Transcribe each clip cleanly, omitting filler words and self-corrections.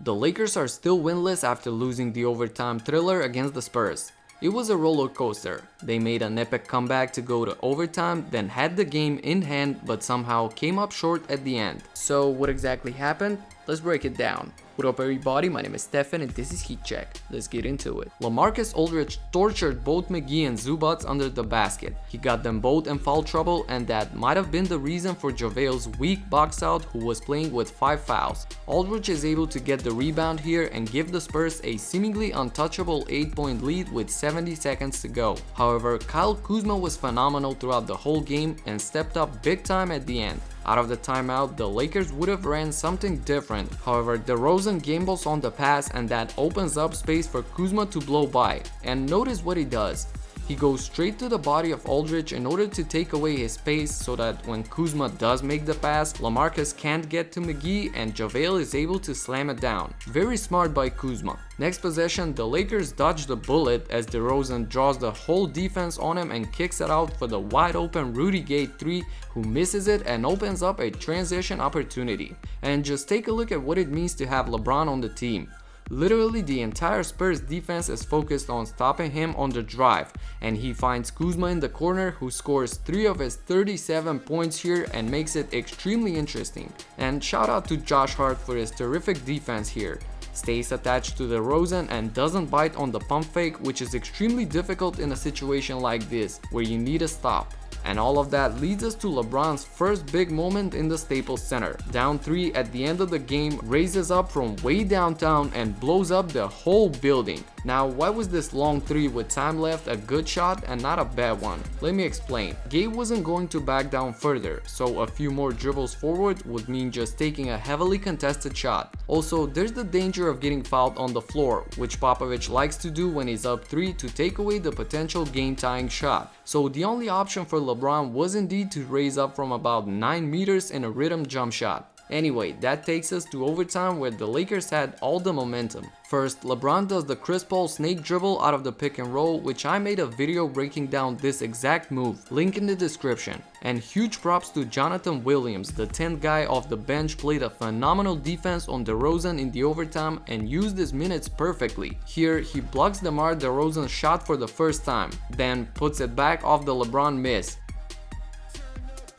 The Lakers are still winless after losing the overtime thriller against the Spurs. It was a roller coaster. They made an epic comeback to go to overtime, then had the game in hand but somehow came up short at the end. So what exactly happened? Let's break it down. What up everybody, my name is Stefan and this is Heat Check. Let's get into it. LaMarcus Aldridge tortured both McGee and Zubats under the basket. He got them both in foul trouble, and that might have been the reason for JaVale's weak box out, who was playing with 5 fouls. Aldridge is able to get the rebound here and give the Spurs a seemingly untouchable 8-point lead with 70 seconds to go. However, Kyle Kuzma was phenomenal throughout the whole game and stepped up big time at the end. Out of the timeout, the Lakers would have ran something different. However, DeRozan gambles on the pass and that opens up space for Kuzma to blow by. And notice what he does. He goes straight to the body of Aldridge in order to take away his space so that when Kuzma does make the pass, LaMarcus can't get to McGee and JaVale is able to slam it down. Very smart by Kuzma. Next possession, the Lakers dodge the bullet as DeRozan draws the whole defense on him and kicks it out for the wide open Rudy Gay 3, who misses it and opens up a transition opportunity. And just take a look at what it means to have LeBron on the team. Literally the entire Spurs defense is focused on stopping him on the drive, and he finds Kuzma in the corner, who scores 3 of his 37 points here and makes it extremely interesting. And shout out to Josh Hart for his terrific defense here. Stays attached to DeRozan and doesn't bite on the pump fake, which is extremely difficult in a situation like this where you need a stop. And all of that leads us to LeBron's first big moment in the Staples Center. Down 3 at the end of the game, raises up from way downtown and blows up the whole building. Now, why was this long 3 with time left a good shot and not a bad one? Let me explain. Gabe wasn't going to back down further, so a few more dribbles forward would mean just taking a heavily contested shot. Also, there's the danger of getting fouled on the floor, which Popovich likes to do when he's up 3 to take away the potential game-tying shot. So the only option for LeBron was indeed to raise up from about 9 meters in a rhythm jump shot. Anyway, that takes us to overtime where the Lakers had all the momentum. First, LeBron does the Chris Paul snake dribble out of the pick and roll, which I made a video breaking down this exact move, link in the description. And huge props to Jonathan Williams, the 10th guy off the bench, played a phenomenal defense on DeRozan in the overtime and used his minutes perfectly. Here, he blocks DeMar DeRozan's shot for the first time, then puts it back off the LeBron miss.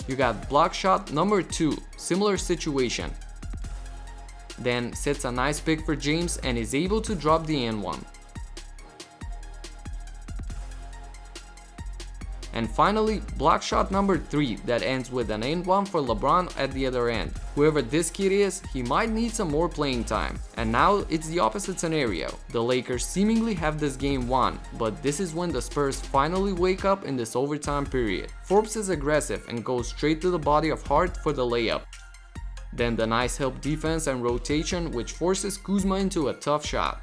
You got block shot number 2, similar situation. Then sets a nice pick for James and is able to drop the N1. And finally, block shot number 3 that ends with an N1 for LeBron at the other end. Whoever this kid is, he might need some more playing time. And now it's the opposite scenario. The Lakers seemingly have this game won, but this is when the Spurs finally wake up in this overtime period. Forbes is aggressive and goes straight to the body of Hart for the layup. Then the nice help defense and rotation, which forces Kuzma into a tough shot.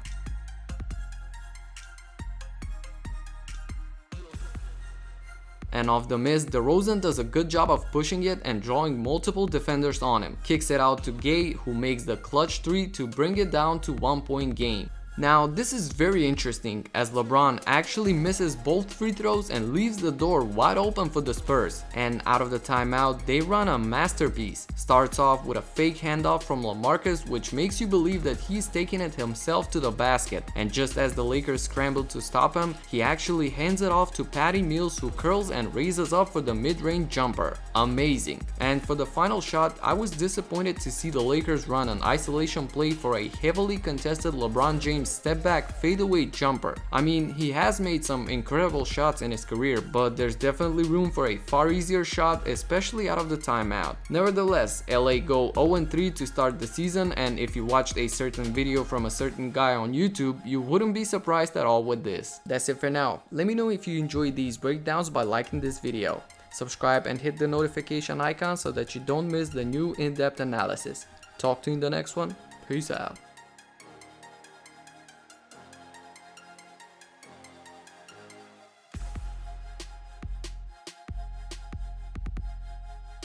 And off the miss, DeRozan does a good job of pushing it and drawing multiple defenders on him. Kicks it out to Gay, who makes the clutch 3 to bring it down to 1-point game. Now, this is very interesting as LeBron actually misses both free throws and leaves the door wide open for the Spurs. And out of the timeout, they run a masterpiece. Starts off with a fake handoff from LaMarcus, which makes you believe that he's taking it himself to the basket. And just as the Lakers scramble to stop him, he actually hands it off to Patty Mills, who curls and raises up for the mid-range jumper. Amazing. And for the final shot, I was disappointed to see the Lakers run an isolation play for a heavily contested LeBron James step back fadeaway jumper. I mean, he has made some incredible shots in his career, but there's definitely room for a far easier shot, especially out of the timeout. Nevertheless, LA go 0-3 to start the season, and if you watched a certain video from a certain guy on YouTube, you wouldn't be surprised at all with this. That's it for now. Let me know if you enjoyed these breakdowns by liking this video. Subscribe and hit the notification icon so that you don't miss the new in-depth analysis. Talk to you in the next one. Peace out.